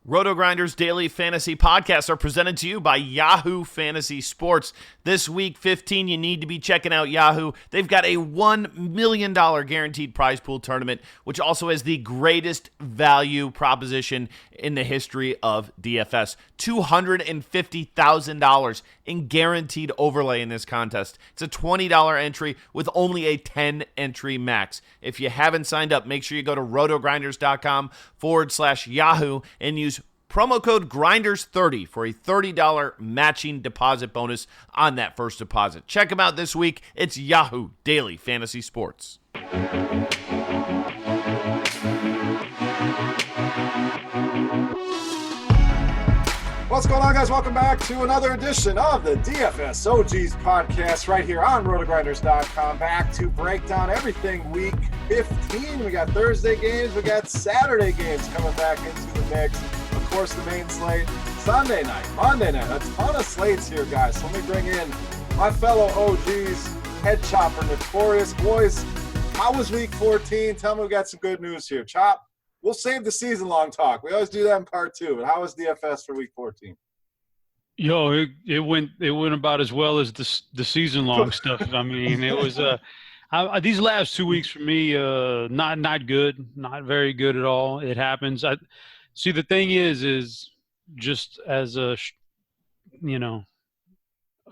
RotoGrinders Daily Fantasy Podcasts are presented to you by Yahoo Fantasy Sports. This week 15, you need to be checking out Yahoo. They've got a $1 million guaranteed prize pool tournament, which also has the greatest value proposition in the history of DFS. $250,000 in guaranteed overlay in this contest. It's a $20 entry with only a 10 entry max. If you haven't signed up, make sure you go to rotogrinders.com/Yahoo and use promo code Grinders30 for a $30 matching deposit bonus on that first deposit. Check them out this week. It's Yahoo Daily Fantasy Sports. What's going on, guys? Welcome back to another edition of the DFS OGs podcast right here on RotoGrinders.com. Back to break down everything week 15. We got Thursday games. We got Saturday games coming back into the mix. Of course, the main slate, Sunday night, Monday night. A ton of slates here, guys. So let me bring in my fellow OGs, Head Chopper, Notorious. Boys, how was week 14? Tell me we got some good news here. Chop, we'll save the season-long talk. We always do that in part 2. But how was DFS for week 14? Yo, it went about as well as the season-long stuff. I mean, it was these last 2 weeks for me, not good, not very good at all. It happens. See, the thing is just as a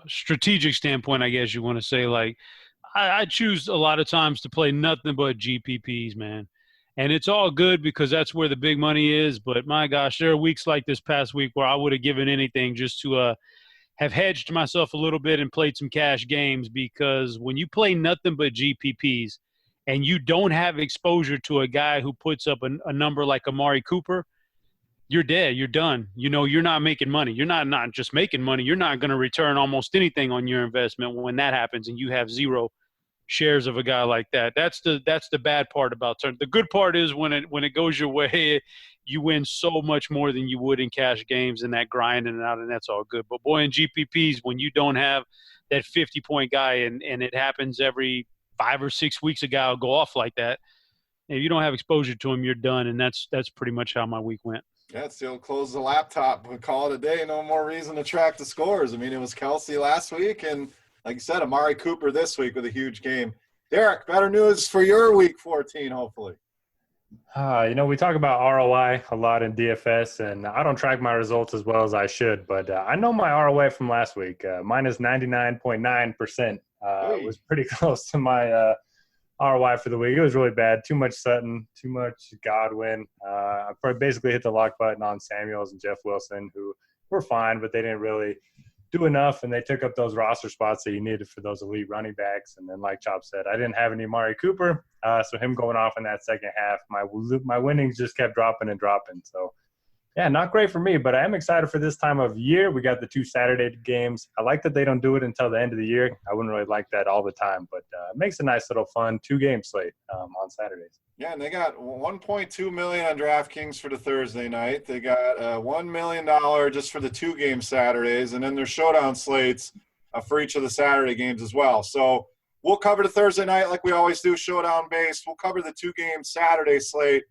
strategic standpoint, I guess you want to say, like, I choose a lot of times to play nothing but GPPs, man. And it's all good because that's where the big money is. But, my gosh, there are weeks like this past week where I would have given anything just to have hedged myself a little bit and played some cash games, because when you play nothing but GPPs and you don't have exposure to a guy who puts up a number like Amari Cooper, you're dead. You're done. You know, you're not making money. You're not just making money. You're not going to return almost anything on your investment when that happens and you have zero shares of a guy like that. That's the bad part about turn. The good part is when it goes your way, you win so much more than you would in cash games and that grinding out, and that's all good. But boy, in GPPs, when you don't have that 50-point guy and it happens every 5 or 6 weeks, a guy will go off like that. If you don't have exposure to him, you're done, and that's pretty much how my week went. Yeah, still close the laptop. We call it a day. No more reason to track the scores. I mean, it was Kelsey last week, and like you said, Amari Cooper this week with a huge game. Derek, better news for your week 14, hopefully. We talk about ROI a lot in DFS, and I don't track my results as well as I should, but I know my ROI from last week. Minus 99.9% was pretty close to my ROI for the week. It was really bad. Too much Sutton, too much Godwin. I basically hit the lock button on Samuels and Jeff Wilson, who were fine, but they didn't really do enough, and they took up those roster spots that you needed for those elite running backs. And then, like Chop said, I didn't have any Amari Cooper, so him going off in that second half, my winnings just kept dropping and dropping. So, yeah, not great for me, but I am excited for this time of year. We got the 2 Saturday games. I like that they don't do it until the end of the year. I wouldn't really like that all the time, but it makes a nice little fun 2-game slate on Saturdays. Yeah, and they got $1.2 million on DraftKings for the Thursday night. They got $1 million just for the 2-game Saturdays, and then their showdown slates for each of the Saturday games as well. So we'll cover the Thursday night like we always do, showdown-based. We'll cover the 2-game Saturday slate.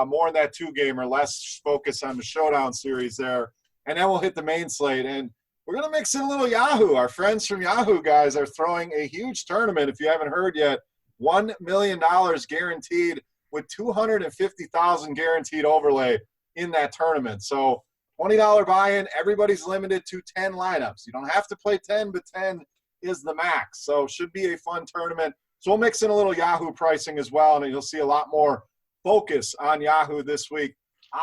More in that 2-gamer, less focus on the showdown series there. And then we'll hit the main slate. And we're going to mix in a little Yahoo. Our friends from Yahoo, guys, are throwing a huge tournament, if you haven't heard yet. $1 million guaranteed with $250,000 guaranteed overlay in that tournament. So $20 buy-in. Everybody's limited to 10 lineups. You don't have to play 10, but 10 is the max. So should be a fun tournament. So we'll mix in a little Yahoo pricing as well, and you'll see a lot more focus on Yahoo this week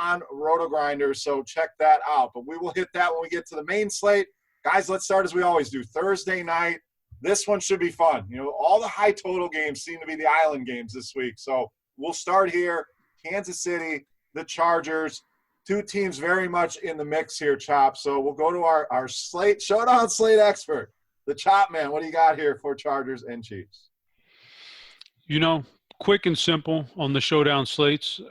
on RotoGrinders, so check that out. But we will hit that when we get to the main slate. Guys, let's start as we always do. Thursday night, this one should be fun. You know, all the high total games seem to be the island games this week. So we'll start here. Kansas City, the Chargers, 2 teams very much in the mix here, Chop. So we'll go to our slate, showdown slate expert, the Chop man. What do you got here for Chargers and Chiefs? Quick and simple on the showdown slates.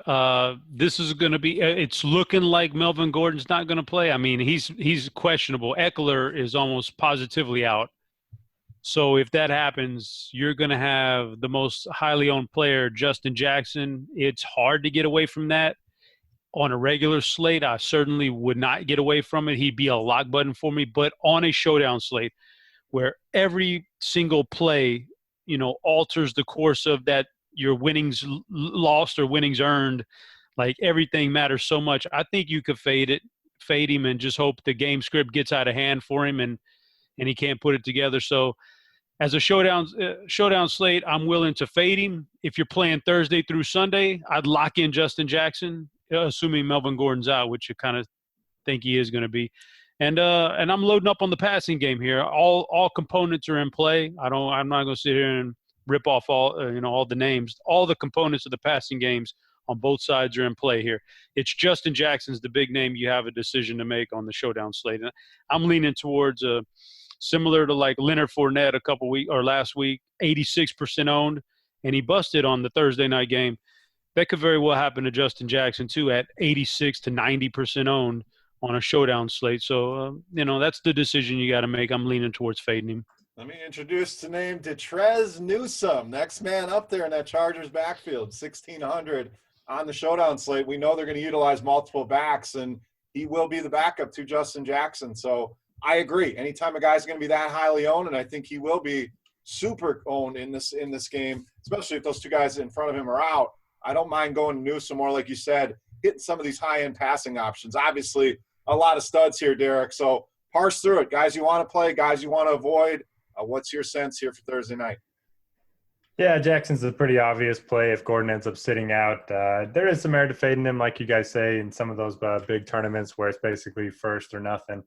This is going to be – it's looking like Melvin Gordon's not going to play. I mean, he's questionable. Eckler is almost positively out. So if that happens, you're going to have the most highly owned player, Justin Jackson. It's hard to get away from that. on a regular slate, I certainly would not get away from it. He'd be a lock button for me. But on a showdown slate where every single play, alters the course of that, your winnings lost or winnings earned, like everything matters so much. I think you could fade him and just hope the game script gets out of hand for him and he can't put it together. So as a showdown slate, I'm willing to fade him. If you're playing Thursday through Sunday, I'd lock in Justin Jackson, assuming Melvin Gordon's out, which you kind of think he is going to be. And I'm loading up on the passing game here. All components are in play. I'm not going to sit here and rip off all the names. All the components of the passing games on both sides are in play here. It's Justin Jackson's the big name you have a decision to make on the showdown slate. And I'm leaning towards similar to like Leonard Fournette last week, 86% owned, and he busted on the Thursday night game. That could very well happen to Justin Jackson too at 86 to 90% owned on a showdown slate. So, that's the decision you got to make. I'm leaning towards fading him. Let me introduce the name Detrez Newsome, next man up there in that Chargers backfield, 1,600 on the showdown slate. We know they're going to utilize multiple backs, and he will be the backup to Justin Jackson. So I agree. Anytime a guy's going to be that highly owned, and I think he will be super owned in this game, especially if those two guys in front of him are out, I don't mind going to Newsome more, like you said, hitting some of these high-end passing options. Obviously, a lot of studs here, Derek. So parse through it. Guys you want to play, guys you want to avoid. What's your sense here for Thursday night? Yeah, Jackson's a pretty obvious play if Gordon ends up sitting out. There is some merit to fading him, like you guys say, in some of those big tournaments where it's basically first or nothing.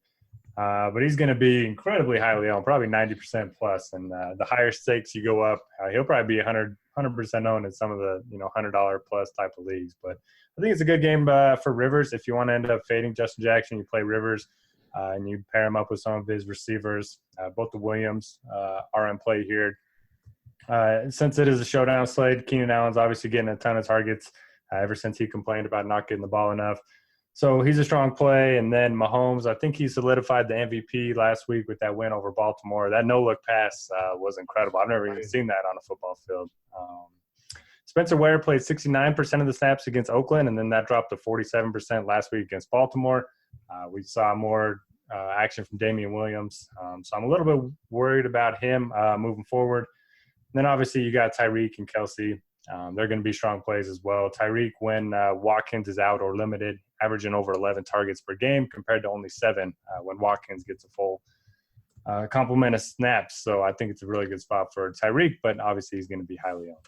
But he's going to be incredibly highly owned, probably 90% plus. And the higher stakes you go up, he'll probably be 100% owned in some of the $100 plus type of leagues. But I think it's a good game for Rivers. If you want to end up fading Justin Jackson, you play Rivers and you pair him up with some of his receivers. Both the Williams are in play here. Since it is a showdown slate, Keenan Allen's obviously getting a ton of targets ever since he complained about not getting the ball enough. So he's a strong play. And then Mahomes, I think he solidified the MVP last week with that win over Baltimore. That no-look pass was incredible. I've never even seen that on a football field. Spencer Ware played 69% of the snaps against Oakland, and then that dropped to 47% last week against Baltimore. We saw more action from Damian Williams. So I'm a little bit worried about him moving forward. And then obviously you got Tyreek and Kelsey. They're going to be strong plays as well. Tyreek, when Watkins is out or limited, averaging over 11 targets per game compared to only 7 when Watkins gets a full complement of snaps. So I think it's a really good spot for Tyreek, but obviously he's going to be highly owned.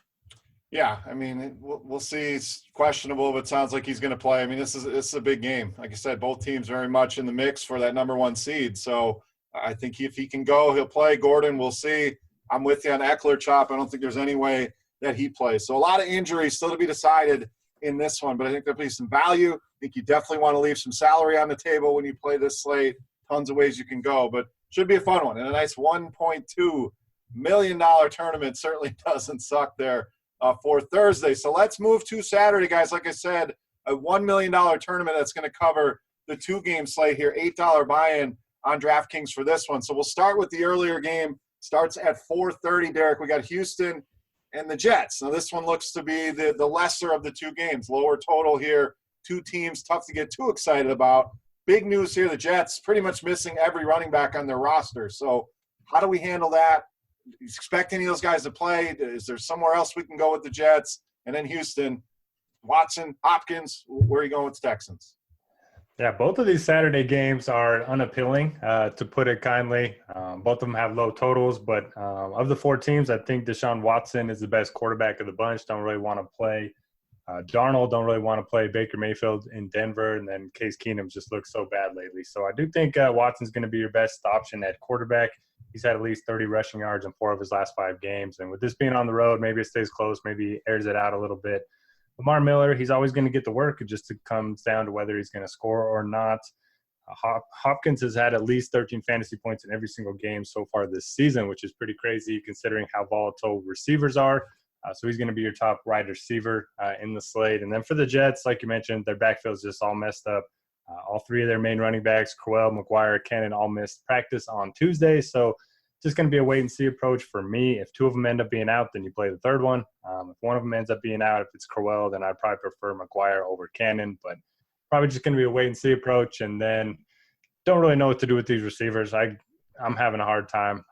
Yeah, I mean, we'll see. It's questionable, but it sounds like he's going to play. I mean, this is a big game. Like I said, both teams very much in the mix for that number 1 seed. So I think if he can go, he'll play. Gordon, we'll see. I'm with you on Eckler, Chop. I don't think there's any way that he plays. So a lot of injuries still to be decided in this one, but I think there'll be some value. I think you definitely want to leave some salary on the table when you play this slate. Tons of ways you can go, but should be a fun one. And a nice $1.2 million tournament certainly doesn't suck there for Thursday. So let's move to Saturday, guys. Like I said, a $1 million tournament that's going to cover the 2-game slate here, $8 buy-in on DraftKings for this one. So we'll start with the earlier game. Starts at 4:30, Derek. We got Houston and the Jets. Now, this one looks to be the lesser of the 2 games. Lower total here. 2 teams, tough to get too excited about. Big news here, the Jets pretty much missing every running back on their roster. So how do we handle that? Expect any of those guys to play? Is there somewhere else we can go with the Jets? And then Houston, Watson, Hopkins, where are you going with the Texans? Yeah, both of these Saturday games are unappealing, to put it kindly. Both of them have low totals, but of the 4 teams, I think Deshaun Watson is the best quarterback of the bunch. Don't really want to play Darnold, don't really want to play Baker Mayfield in Denver, and then Case Keenum just looks so bad lately. So I do think Watson's going to be your best option at quarterback. He's had at least 30 rushing yards in 4 of his last 5 games. And with this being on the road, maybe it stays close, maybe he airs it out a little bit. Lamar Miller, he's always going to get the work. It just comes down to whether he's going to score or not. Hopkins has had at least 13 fantasy points in every single game so far this season, which is pretty crazy considering how volatile receivers are. So he's going to be your top wide receiver in the slate. And then for the Jets, like you mentioned, their backfield is just all messed up. All 3 of their main running backs, Crowell, McGuire, Cannon, all missed practice on Tuesday. So just going to be a wait-and-see approach for me. If 2 of them end up being out, then you play the 3rd one. If one of them ends up being out, if it's Crowell, then I'd probably prefer McGuire over Cannon. But probably just going to be a wait-and-see approach, and then don't really know what to do with these receivers. I'm having a hard time,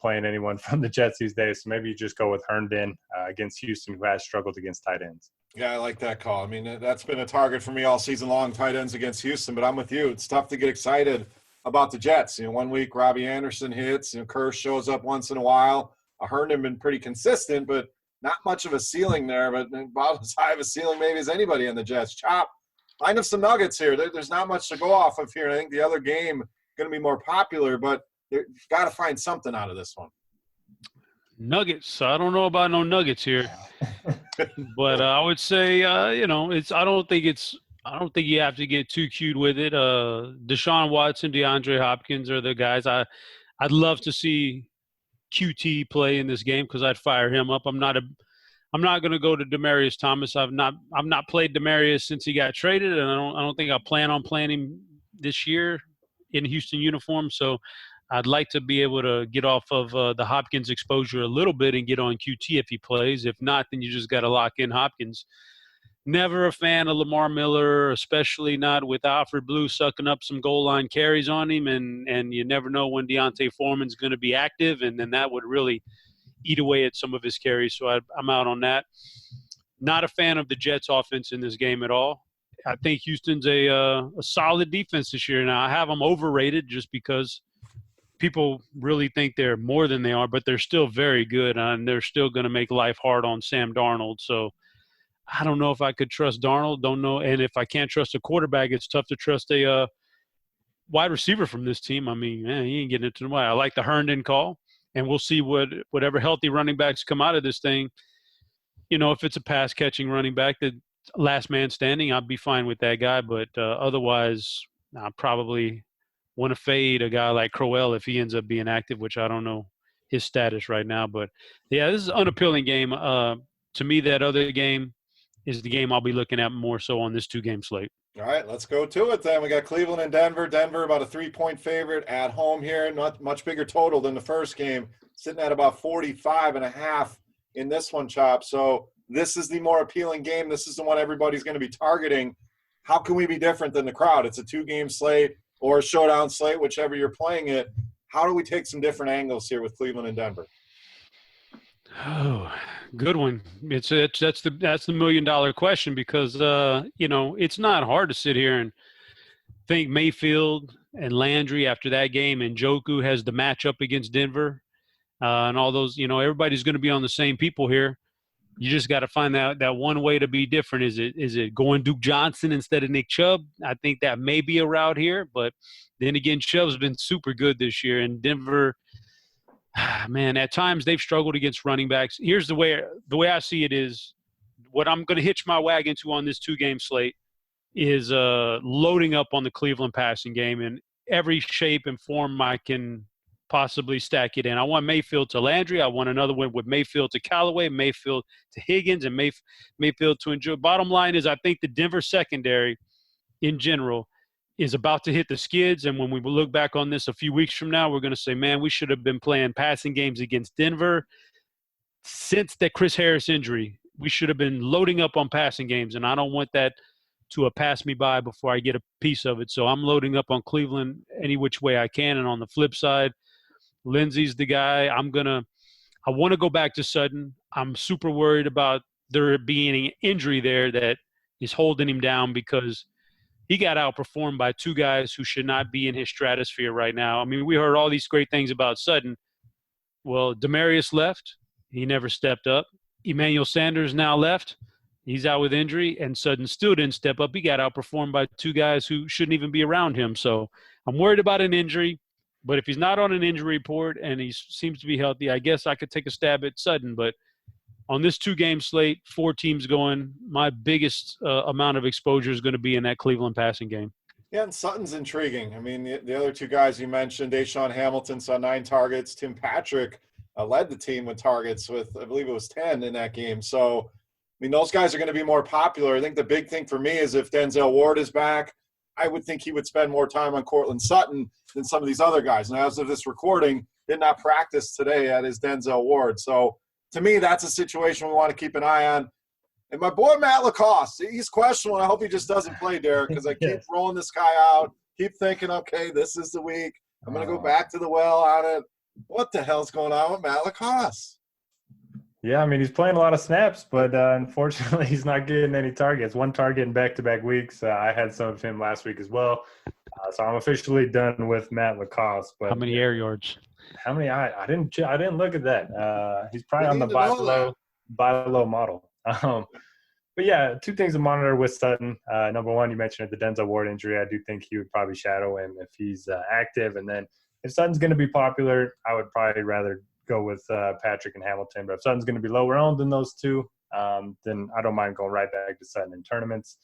playing anyone from the Jets these days. So maybe you just go with Herndon against Houston, who has struggled against tight ends. Yeah, I like that call. I mean, that's been a target for me all season long, tight ends against Houston, but I'm with you. It's tough to get excited about the Jets. 1 week Robbie Anderson hits, Kerr shows up once in a while. Herndon been pretty consistent, but not much of a ceiling there, but about as high of a ceiling maybe as anybody in the Jets. Chop, line up some nuggets here. There's not much to go off of here. I think the other game going to be more popular, but you've got to find something out of this one. Nuggets. I don't know about no nuggets here, but I would say, I don't think you have to get too cute with it. Deshaun Watson, DeAndre Hopkins are the guys. I'd love to see QT play in this game because I'd fire him up. I'm not going to go to Demaryius Thomas. I've not played Demaryius since he got traded, and I don't think I plan on playing him this year in Houston uniform. So I'd like to be able to get off of the Hopkins exposure a little bit and get on QT if he plays. If not, then you just got to lock in Hopkins. Never a fan of Lamar Miller, especially not with Alfred Blue sucking up some goal line carries on him, and you never know when Deontay Foreman's going to be active, and then that would really eat away at some of his carries. So I'm out on that. Not a fan of the Jets' offense in this game at all. I think Houston's a solid defense this year. Now, I have them overrated just because people really think they're more than they are, but they're still very good, and they're still going to make life hard on Sam Darnold. So I don't know if I could trust Darnold. Don't know. And if I can't trust a quarterback, it's tough to trust a wide receiver from this team. I mean, man, he ain't getting it to the way. I like the Herndon call, and we'll see whatever healthy running backs come out of this thing. If it's a pass-catching running back, the last man standing, I'd be fine with that guy. But otherwise, I probably want to fade a guy like Crowell if he ends up being active, which I don't know his status right now. But, yeah, this is an unappealing game. To me, that other game is the game I'll be looking at more so on this 2-game slate. All right, let's go to it then. We got Cleveland and Denver. Denver about a 3-point favorite at home here. Not much bigger total than the first game, sitting at about 45.5 in this one, Chop. So this is the more appealing game. This is the one everybody's going to be targeting. How can we be different than the crowd? It's a 2-game slate or a showdown slate, whichever you're playing it. How do we take some different angles here with Cleveland and Denver? Oh, good one. That's the $1 million question because it's not hard to sit here and think Mayfield and Landry after that game, and Njoku has the matchup against Denver, and all those. Everybody's going to be on the same people here. You just got to find that one way to be different. Is it going Duke Johnson instead of Nick Chubb? I think that may be a route here, but then again, Chubb's been super good this year, and Denver. Man, at times they've struggled against running backs. Here's the way I see it is what I'm going to hitch my wagon to on this 2-game slate is loading up on the Cleveland passing game in every shape and form I can possibly stack it in. I want Mayfield to Landry. I want another one with Mayfield to Callaway, Mayfield to Higgins, and Mayfield to enjoy. Bottom line is I think the Denver secondary in general is about to hit the skids, and when we look back on this a few weeks from now, we're going to say, man, we should have been playing passing games against Denver since that Chris Harris injury. We should have been loading up on passing games, and I don't want that to pass me by before I get a piece of it. So I'm loading up on Cleveland any which way I can, and on the flip side, Lindsey's the guy. I want to go back to Sutton. I'm super worried about there being an injury there that is holding him down because he got outperformed by 2 guys who should not be in his stratosphere right now. I mean, we heard all these great things about Sutton. Well, Demaryius left. He never stepped up. Emmanuel Sanders now left. He's out with injury, and Sutton still didn't step up. He got outperformed by 2 guys who shouldn't even be around him. So I'm worried about an injury, but if he's not on an injury report and he seems to be healthy, I guess I could take a stab at Sutton. But on this 2-game slate, 4 teams going, my biggest amount of exposure is going to be in that Cleveland passing game. Yeah, and Sutton's intriguing. I mean, the other 2 guys you mentioned, Deshaun Hamilton saw 9 targets. Tim Patrick led the team with targets with, I believe it was 10 in that game. So, I mean, those guys are going to be more popular. I think the big thing for me is if Denzel Ward is back, I would think he would spend more time on Cortland Sutton than some of these other guys. And as of this recording, did not practice today at his Denzel Ward. So, to me, that's a situation we want to keep an eye on. And my boy Matt Lacoste, he's questionable. I hope he just doesn't play, Derek, because I keep rolling this guy out, keep thinking, okay, this is the week. I'm going to go back to the well on it. What the hell's going on with Matt Lacoste? Yeah, I mean, he's playing a lot of snaps, but unfortunately he's not getting any targets. One target in back-to-back weeks. I had some of him last week as well. So I'm officially done with Matt Lacoste. But how many air yards? How many? I didn't look at that. He's probably on the buy low model. But yeah, two things to monitor with Sutton. Number one, you mentioned the Denzel Ward injury. I do think he would probably shadow him if he's active. And then if Sutton's going to be popular, I would probably rather go with Patrick and Hamilton. But if Sutton's going to be lower owned than those two, then I don't mind going right back to Sutton in tournaments.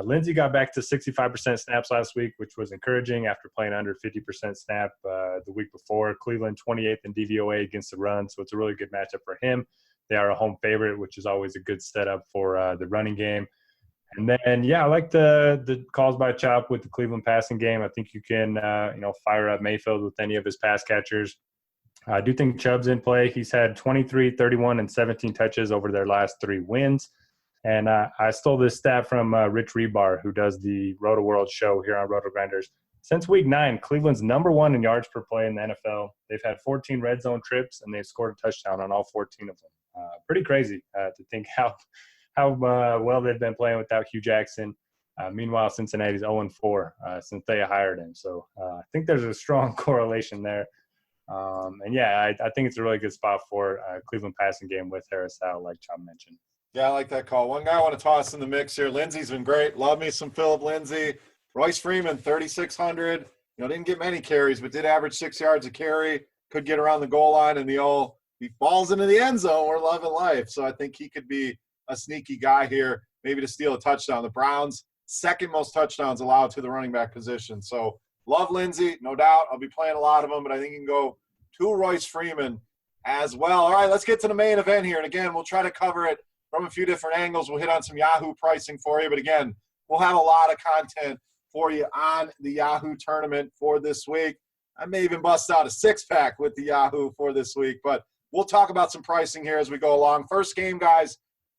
Lindsey got back to 65% snaps last week, which was encouraging after playing under 50% snap the week before. Cleveland 28th in DVOA against the run, so it's a really good matchup for him. They are a home favorite, which is always a good setup for the running game. And then, yeah, I like the calls by Chop with the Cleveland passing game. I think you can, fire up Mayfield with any of his pass catchers. I do think Chubb's in play. He's had 23, 31, and 17 touches over their last 3 wins. And I stole this stat from Rich Rebar, who does the Roto World show here on RotoGrinders. Since week 9, Cleveland's number 1 in yards per play in the NFL. They've had 14 red zone trips, and they've scored a touchdown on all 14 of them. Pretty crazy to think how well they've been playing without Hugh Jackson. Meanwhile, Cincinnati's 0-4 since they hired him. So I think there's a strong correlation there. I think it's a really good spot for Cleveland passing game with Harris out, like Chom mentioned. Yeah, I like that call. One guy I want to toss in the mix here. Lindsey's been great. Love me some Phillip Lindsey. Royce Freeman, 3,600. Didn't get many carries, but did average 6 yards a carry. Could get around the goal line, and he falls into the end zone. We're loving life. So I think he could be a sneaky guy here, maybe to steal a touchdown. The Browns, second most touchdowns allowed to the running back position. So love Lindsey, no doubt. I'll be playing a lot of them, but I think you can go to Royce Freeman as well. All right, let's get to the main event here. And again, we'll try to cover it from a few different angles. We'll hit on some Yahoo pricing for you. But again, we'll have a lot of content for you on the Yahoo tournament for this week. I may even bust out a 6-pack with the Yahoo for this week. But we'll talk about some pricing here as we go along. First game, guys,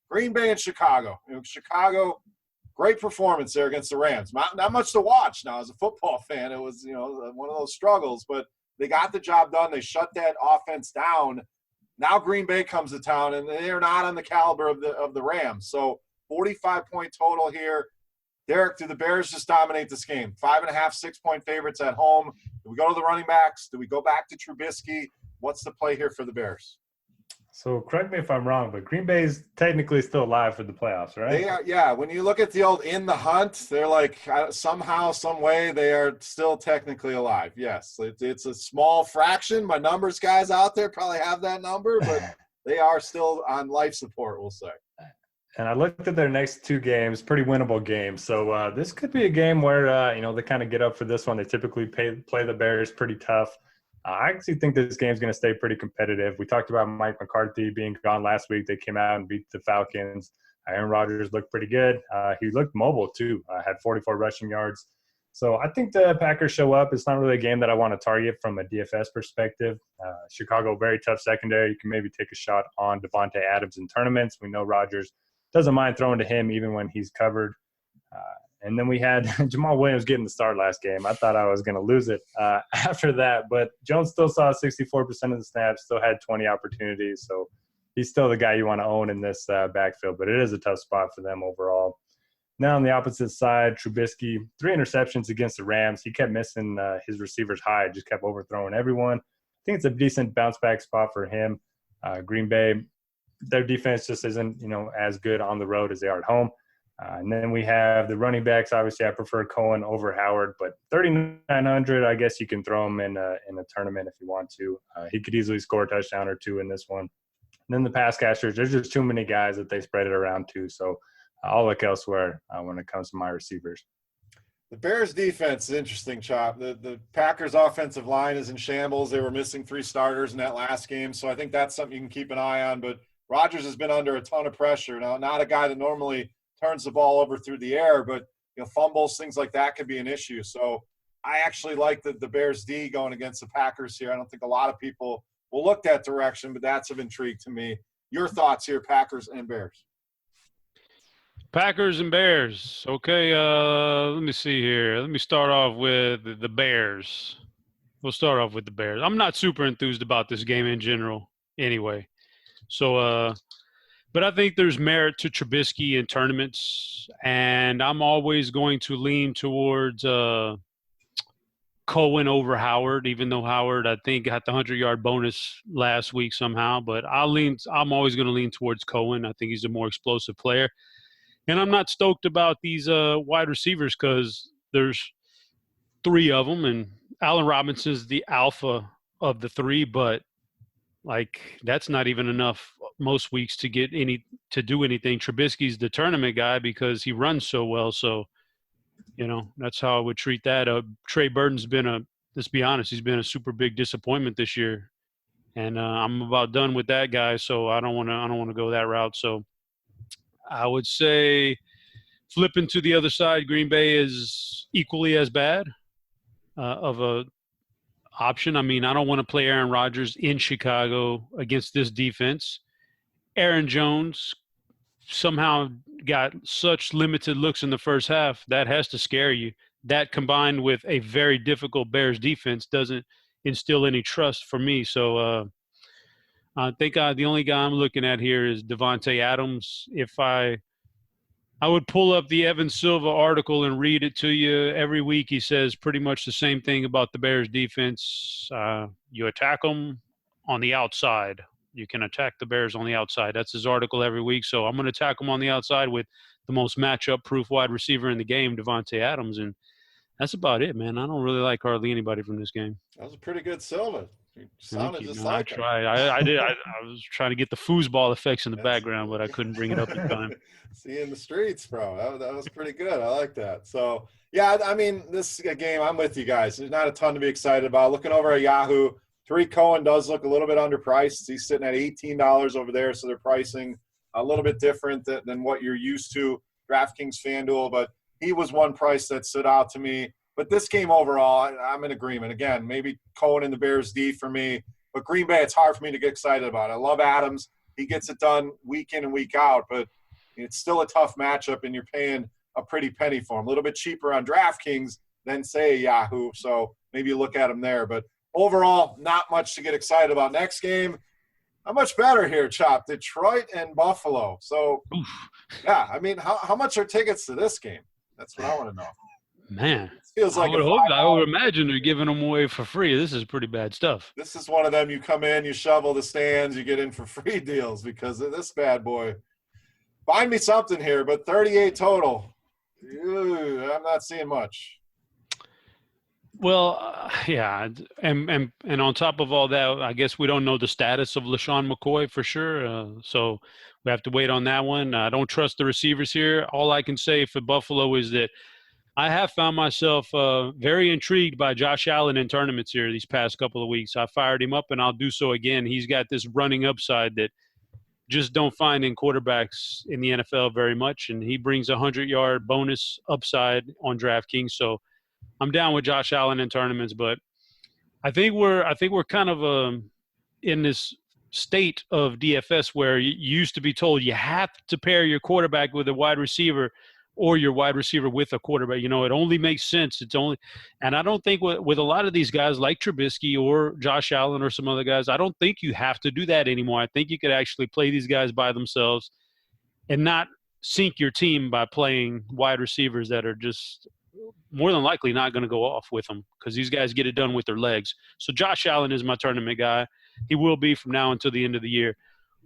Green Bay and Chicago. Chicago, great performance there against the Rams. Not much to watch now as a football fan. It was, one of those struggles. But they got the job done. They shut that offense down. Now Green Bay comes to town, and they are not on the caliber of the Rams. So 45-point total here. Derek, do the Bears just dominate this game? 5.5, 6-point favorites at home. Do we go to the running backs? Do we go back to Trubisky? What's the play here for the Bears? So correct me if I'm wrong, but Green Bay's technically still alive for the playoffs, right? They are, yeah. When you look at the old in the hunt, they're like somehow, some way, they are still technically alive. Yes, it's a small fraction. My numbers guys out there probably have that number, but they are still on life support, we'll say. And I looked at their next 2 games, pretty winnable games. So this could be a game where, they kind of get up for this one. They typically play the Bears pretty tough. I actually think this game's going to stay pretty competitive. We talked about Mike McCarthy being gone last week. They came out and beat the Falcons. Aaron Rodgers looked pretty good. He looked mobile, too. Had 44 rushing yards. So I think the Packers show up. It's not really a game that I want to target from a DFS perspective. Chicago, very tough secondary. You can maybe take a shot on Devontae Adams in tournaments. We know Rodgers doesn't mind throwing to him even when he's covered. And then we had Jamal Williams getting the start last game. I thought I was going to lose it after that. But Jones still saw 64% of the snaps, still had 20 opportunities. So he's still the guy you want to own in this backfield. But it is a tough spot for them overall. Now on the opposite side, Trubisky, 3 interceptions against the Rams. He kept missing his receivers high, just kept overthrowing everyone. I think it's a decent bounce-back spot for him. Green Bay, their defense just isn't, as good on the road as they are at home. And then we have the running backs. Obviously, I prefer Cohen over Howard, but 3,900, I guess you can throw him in a tournament if you want to. He could easily score a touchdown or 2 in this one. And then the pass catchers, there's just too many guys that they spread it around to. So I'll look elsewhere when it comes to my receivers. The Bears defense is interesting, Chop. The Packers offensive line is in shambles. They were missing 3 starters in that last game. So I think that's something you can keep an eye on. But Rodgers has been under a ton of pressure. Now, not a guy that normally turns the ball over through the air, but fumbles, things like that could be an issue. So I actually like the Bears D going against the Packers here. I don't think a lot of people will look that direction, but that's of intrigue to me. Your thoughts here, Packers and Bears? Packers and Bears. Okay, let me see here. Let me start off with the Bears. We'll start off with the Bears. I'm not super enthused about this game in general anyway. So, but I think there's merit to Trubisky in tournaments, and I'm always going to lean towards Cohen over Howard, even though Howard, I think, got the 100-yard bonus last week somehow. But I'm always going to lean towards Cohen. I think he's a more explosive player. And I'm not stoked about these wide receivers because there's three of them, and Allen Robinson's the alpha of the three, but that's not even enough most weeks to do anything. Trubisky's the tournament guy because he runs so well. So, that's how I would treat that. Trey Burton's let's be honest, he's been a super big disappointment this year, and I'm about done with that guy. So I don't want to go that route. So I would say flipping to the other side, Green Bay is equally as bad of a option. I mean, I don't want to play Aaron Rodgers in Chicago against this defense. Aaron Jones somehow got such limited looks in the first half. That has to scare you. That combined with a very difficult Bears defense doesn't instill any trust for me. So I think the only guy I'm looking at here is Devontae Adams. If I would pull up the Evan Silva article and read it to you. Every week he says pretty much the same thing about the Bears defense. You attack them on the outside. You can attack the Bears on the outside. That's his article every week. So I'm going to attack them on the outside with the most matchup-proof wide receiver in the game, Devontae Adams. And that's about it, man. I don't really like hardly anybody from this game. That was a pretty good Silva. You sounded just like I tried. I did. I was trying to get the foosball effects in the background, but I couldn't bring it up in time. See you in the streets, bro. That was pretty good. I like that. So, yeah, I mean, this game, I'm with you guys. There's not a ton to be excited about. Looking over at Yahoo, Tariq Cohen does look a little bit underpriced. He's sitting at $18 over there, so they're pricing a little bit different than what you're used to, DraftKings, FanDuel. But he was one price that stood out to me. But this game overall, I'm in agreement. Again, maybe Cohen and the Bears D for me. But Green Bay, it's hard for me to get excited about. I love Adams. He gets it done week in and week out. But it's still a tough matchup, and you're paying a pretty penny for him. A little bit cheaper on DraftKings than, say, Yahoo. So maybe you look at him there. But overall, not much to get excited about. Next game, not much better here, Chop. Detroit and Buffalo. So, yeah, I mean, how much are tickets to this game? That's what I want to know. Man, it feels like I would imagine they're giving them away for free. This is pretty bad stuff. This is one of them. You come in, you shovel the stands, you get in for free deals because of this bad boy. Find me something here, but 38 total. I'm not seeing much. Well, yeah, and on top of all that, I guess we don't know the status of LaShawn McCoy for sure, so we have to wait on that one. I don't trust the receivers here. All I can say for Buffalo is that I have found myself very intrigued by Josh Allen in tournaments here these past couple of weeks. I fired him up, and I'll do so again. He's got this running upside that just don't find in quarterbacks in the NFL very much, and he brings a 100-yard bonus upside on DraftKings. So I'm down with Josh Allen in tournaments, but I think we're kind of in this state of DFS where you used to be told you have to pair your quarterback with a wide receiver or your wide receiver with a quarterback. It only makes sense. And I don't think with a lot of these guys like Trubisky or Josh Allen or some other guys, I don't think you have to do that anymore. I think you could actually play these guys by themselves and not sink your team by playing wide receivers that are just more than likely not going to go off with them because these guys get it done with their legs. So Josh Allen is my tournament guy. He will be from now until the end of the year.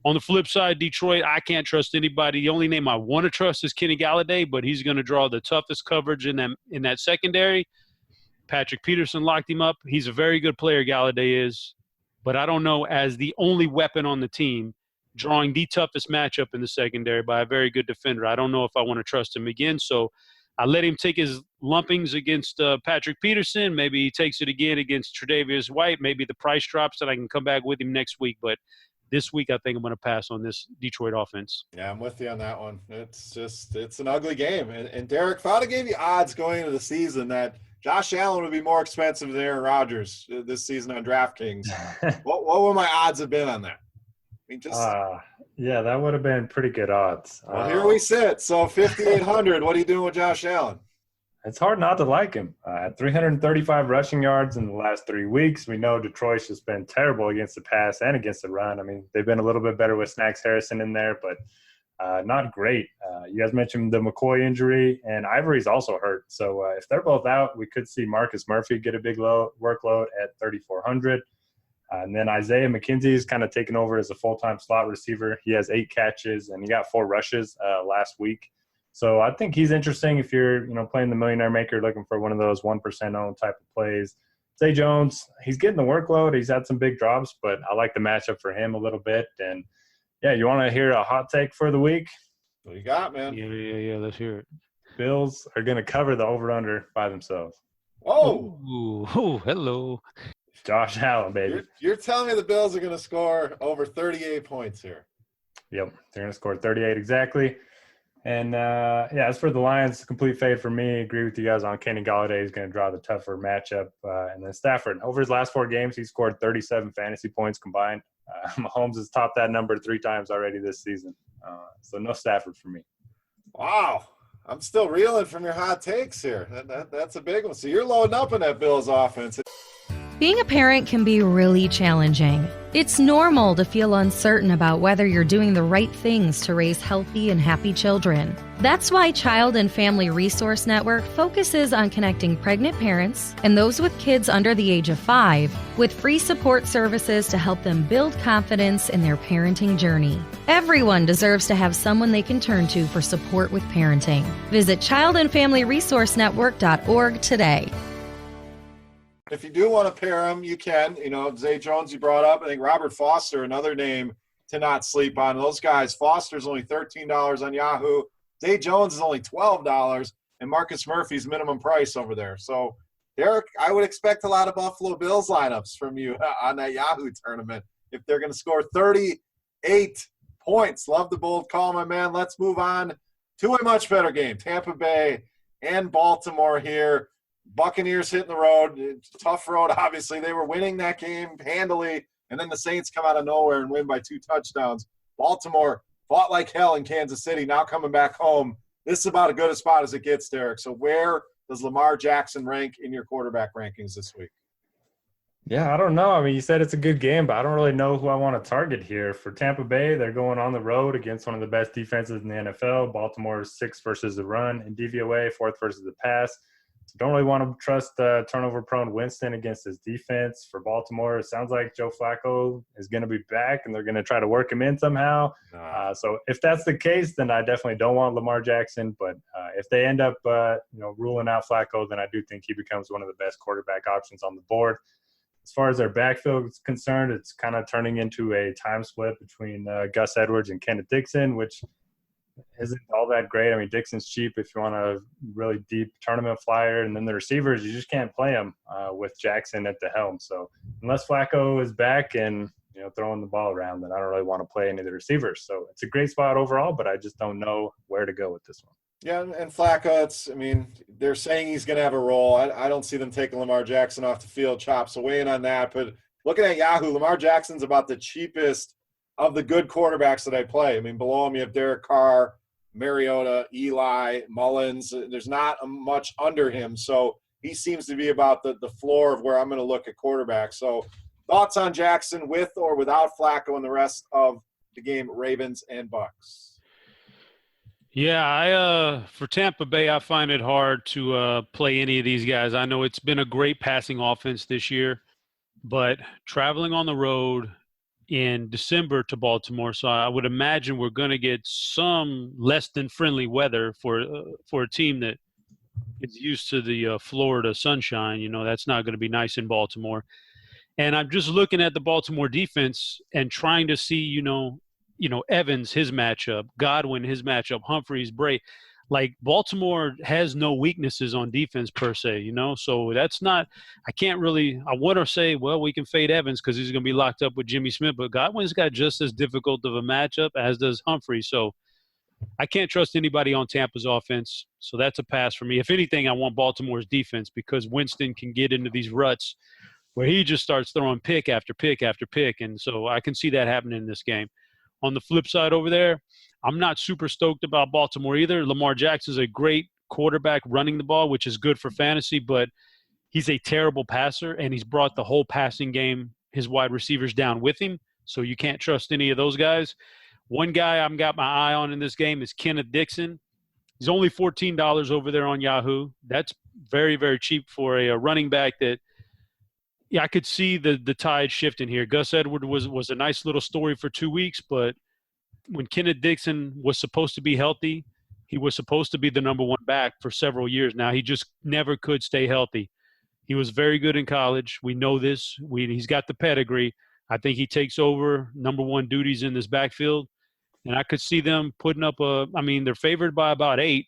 On the flip side, Detroit, I can't trust anybody. The only name I want to trust is Kenny Galladay, but he's going to draw the toughest coverage in that secondary. Patrick Peterson locked him up. He's a very good player, Galladay is, but I don't know, as the only weapon on the team, drawing the toughest matchup in the secondary by a very good defender. I don't know if I want to trust him again, so I let him take his lumpings against Patrick Peterson. Maybe he takes it again against Tre'Davious White. Maybe the price drops and I can come back with him next week, but this week, I think I'm going to pass on this Detroit offense. Yeah, I'm with you on that one. It's an ugly game. And Derek, if I'd have gave you odds going into the season that Josh Allen would be more expensive than Aaron Rodgers this season on DraftKings, what would my odds have been on that? I mean, Yeah, that would have been pretty good odds. Well, here we sit. So 5,800. What are you doing with Josh Allen? It's hard not to like him. 335 rushing yards in the last 3 weeks. We know Detroit's just been terrible against the pass and against the run. I mean, they've been a little bit better with Snacks Harrison in there, but not great. You guys mentioned the McCoy injury, and Ivory's also hurt. So if they're both out, we could see Marcus Murphy get a big workload at 3,400. And then Isaiah McKenzie is kind of taken over as a full-time slot receiver. He has 8 catches, and he got 4 rushes last week. So I think he's interesting if you're, playing the Millionaire Maker, looking for one of those 1% owned type of plays. Zay Jones, he's getting the workload. He's had some big drops, but I like the matchup for him a little bit. And, yeah, you want to hear a hot take for the week? What do you got, man? Yeah. Let's hear it. Bills are going to cover the over-under by themselves. Whoa. Ooh, hello. Josh Allen, baby. You're telling me the Bills are going to score over 38 points here? Yep, they're going to score 38 exactly. And, as for the Lions, complete fade for me. Agree with you guys on Kenny Golladay. He's going to draw the tougher matchup. And then Stafford, over his last 4 games, he scored 37 fantasy points combined. Mahomes has topped that number 3 times already this season. So no Stafford for me. Wow. I'm still reeling from your hot takes here. That's a big one. So you're loading up in that Bills offense. Being a parent can be really challenging. It's normal to feel uncertain about whether you're doing the right things to raise healthy and happy children. That's why Child and Family Resource Network focuses on connecting pregnant parents and those with kids under the age of 5 with free support services to help them build confidence in their parenting journey. Everyone deserves to have someone they can turn to for support with parenting. Visit childandfamilyresourcenetwork.org today. If you do want to pair them, you can. Zay Jones you brought up. I think Robert Foster, another name to not sleep on. Those guys, Foster's only $13 on Yahoo. Zay Jones is only $12, and Marcus Murphy's minimum price over there. So, Derek, I would expect a lot of Buffalo Bills lineups from you on that Yahoo tournament if they're going to score 38 points. Love the bold call, my man. Let's move on to a much better game. Tampa Bay and Baltimore here. Buccaneers hitting the road. Tough road, obviously. They were winning that game handily, and then the Saints come out of nowhere and win by 2 touchdowns. Baltimore fought like hell in Kansas City, now coming back home. This is about as good a spot as it gets, Derek. So where does Lamar Jackson rank in your quarterback rankings this week? Yeah, I don't know. I mean, you said it's a good game, but I don't really know who I want to target here. For Tampa Bay, they're going on the road against one of the best defenses in the NFL. Baltimore is 6th versus the run, and DVOA 4th versus the pass. So don't really want to trust turnover-prone Winston against his defense. For Baltimore, it sounds like Joe Flacco is going to be back, and they're going to try to work him in somehow. So if that's the case, then I definitely don't want Lamar Jackson. But if they end up, ruling out Flacco, then I do think he becomes one of the best quarterback options on the board. As far as their backfield is concerned, it's kind of turning into a time split between Gus Edwards and Kenneth Dixon, which isn't all that great. I mean, Dixon's cheap if you want a really deep tournament flyer, and then the receivers, you just can't play them with Jackson at the helm. So unless Flacco is back and throwing the ball around, then I don't really want to play any of the receivers. So it's a great spot overall, but I just don't know where to go with this one. Yeah, and Flacco, they're saying he's going to have a role. I don't see them taking Lamar Jackson off the field. Chop, so weigh in on that. But looking at Yahoo, Lamar Jackson's about the cheapest of the good quarterbacks that I play. I mean, below him you have Derek Carr, Mariota, Eli, Mullins. There's not much under him. So he seems to be about the floor of where I'm going to look at quarterbacks. So thoughts on Jackson with or without Flacco and the rest of the game, Ravens and Bucks? Yeah, for Tampa Bay, I find it hard to play any of these guys. I know it's been a great passing offense this year, but traveling on the road in December to Baltimore, so I would imagine we're going to get some less than friendly weather for a team that is used to the Florida sunshine. That's not going to be nice in Baltimore. And I'm just looking at the Baltimore defense and trying to see, Evans, his matchup, Godwin, his matchup, Humphreys, Bray. Like, Baltimore has no weaknesses on defense per se, so that's not – I want to say, well, we can fade Evans because he's going to be locked up with Jimmy Smith, but Godwin's got just as difficult of a matchup as does Humphrey. So I can't trust anybody on Tampa's offense, so that's a pass for me. If anything, I want Baltimore's defense because Winston can get into these ruts where he just starts throwing pick after pick after pick, and so I can see that happening in this game. On the flip side over there, I'm not super stoked about Baltimore either. Lamar Jackson's a great quarterback running the ball, which is good for fantasy, but he's a terrible passer, and he's brought the whole passing game, his wide receivers down with him, so you can't trust any of those guys. One guy I've got my eye on in this game is Kenneth Dixon. He's only $14 over there on Yahoo. That's very, very cheap for a running back that, yeah, I could see the tide shifting here. Gus Edwards was a nice little story for 2 weeks, but when Kenneth Dixon was supposed to be healthy, he was supposed to be the number one back for several years now. He just never could stay healthy. He was very good in college. We know this. He's got the pedigree. I think he takes over number one duties in this backfield. And I could see them putting up they're favored by about 8.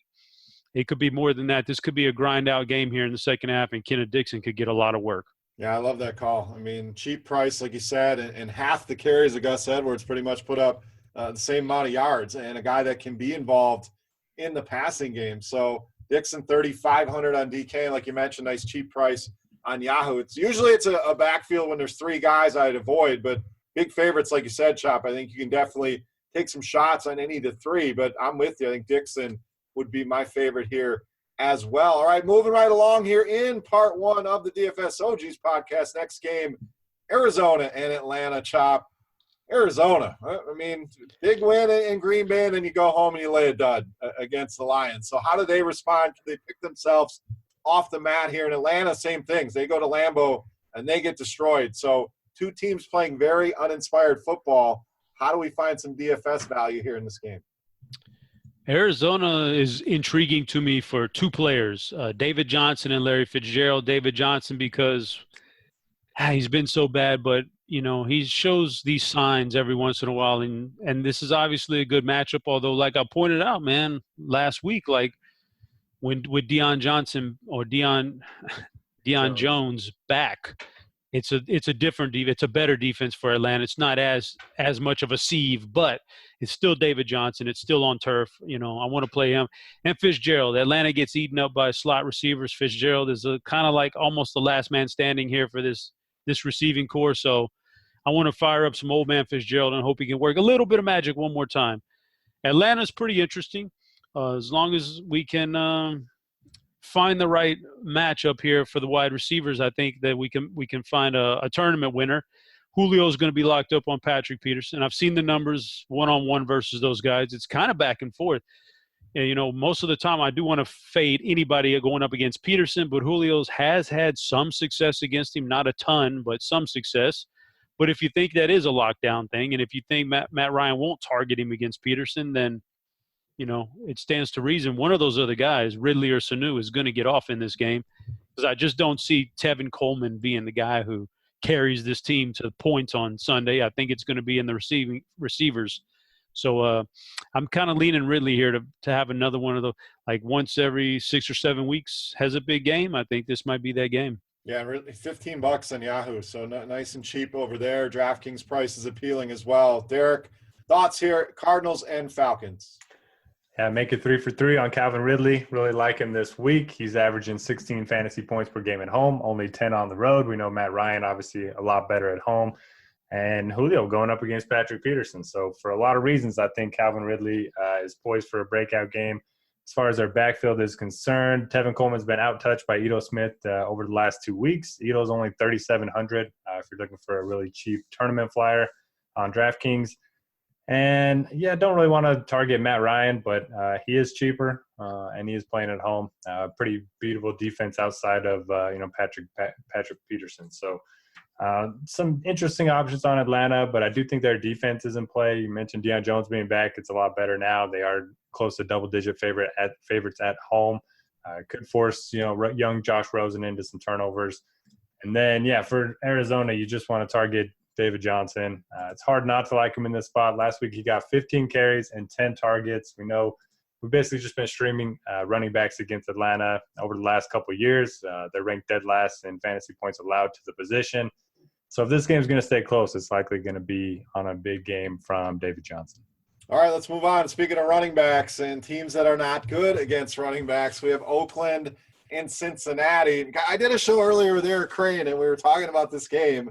It could be more than that. This could be a grind-out game here in the second half, and Kenneth Dixon could get a lot of work. Yeah, I love that call. I mean, cheap price, like you said, and half the carries of Gus Edwards pretty much put up the same amount of yards, and a guy that can be involved in the passing game. So Dixon, 3,500 on DK, and like you mentioned, nice cheap price on Yahoo. It's usually a backfield when there's 3 guys I'd avoid, but big favorites, like you said, Chop. I think you can definitely take some shots on any of the 3, but I'm with you. I think Dixon would be my favorite here as well. All right, moving right along here in part 1 of the DFS OGs podcast. Next game, Arizona and Atlanta. Chop. Arizona. I mean, big win in Green Bay, and then you go home and you lay a dud against the Lions. So how do they respond? They pick themselves off the mat here in Atlanta. Same things. They go to Lambeau and they get destroyed. So 2 teams playing very uninspired football. How do we find some DFS value here in this game? Arizona is intriguing to me for 2 players, David Johnson and Larry Fitzgerald. David Johnson because he's been so bad, but he shows these signs every once in a while, and this is obviously a good matchup. Although, like I pointed out, man, last week, like when with Deion Johnson or Deion Jones back, it's a different defense. It's a better defense for Atlanta. It's not as much of a sieve, but it's still David Johnson. It's still on turf. I want to play him. And Fitzgerald. Atlanta gets eaten up by slot receivers. Fitzgerald is kind of like almost the last man standing here for this receiving core. So I want to fire up some old man Fitzgerald and hope he can work a little bit of magic one more time. Atlanta's pretty interesting. As long as we can find the right matchup here for the wide receivers, I think that we can find a tournament winner. Julio is going to be locked up on Patrick Peterson. I've seen the numbers one-on-one versus those guys. It's kind of back and forth. And, most of the time I do want to fade anybody going up against Peterson, but Julio's has had some success against him, not a ton, but some success. But if you think that is a lockdown thing, and if you think Matt Ryan won't target him against Peterson, then, it stands to reason one of those other guys, Ridley or Sanu, is going to get off in this game, because I just don't see Tevin Coleman being the guy who carries this team to points on Sunday. I think it's going to be in the receivers. So I'm kind of leaning Ridley here to have another one of the, like once every 6 or 7 weeks has a big game. I think this might be that game. Yeah, really $15 on Yahoo, so nice and cheap over there. DraftKings price is appealing as well. Derek, thoughts here, Cardinals and Falcons? Yeah, make it 3 for 3 on Calvin Ridley. Really like him this week. He's averaging 16 fantasy points per game at home, only 10 on the road. We know Matt Ryan, obviously, a lot better at home. And Julio going up against Patrick Peterson. So for a lot of reasons, I think Calvin Ridley is poised for a breakout game. As far as their backfield is concerned, Tevin Coleman's been out-touched by Ito Smith over the last 2 weeks. Ito's only 3,700 if you're looking for a really cheap tournament flyer on DraftKings. And, yeah, don't really want to target Matt Ryan, but he is cheaper, and he is playing at home. Pretty beatable defense outside of, Patrick Peterson. So some interesting options on Atlanta, but I do think their defense is in play. You mentioned Deion Jones being back. It's a lot better now. They are close to double-digit favorites at home. Could force, young Josh Rosen into some turnovers. And then, for Arizona, you just want to target David Johnson. It's hard not to like him in this spot. Last week he got 15 carries and 10 targets. We know we've basically just been streaming running backs against Atlanta over the last couple of years. They're ranked dead last in fantasy points allowed to the position. So if this game's going to stay close, it's likely going to be on a big game from David Johnson. All right, let's move on. Speaking of running backs and teams that are not good against running backs, we have Oakland and Cincinnati. I did a show earlier with Eric Crane, and we were talking about this game.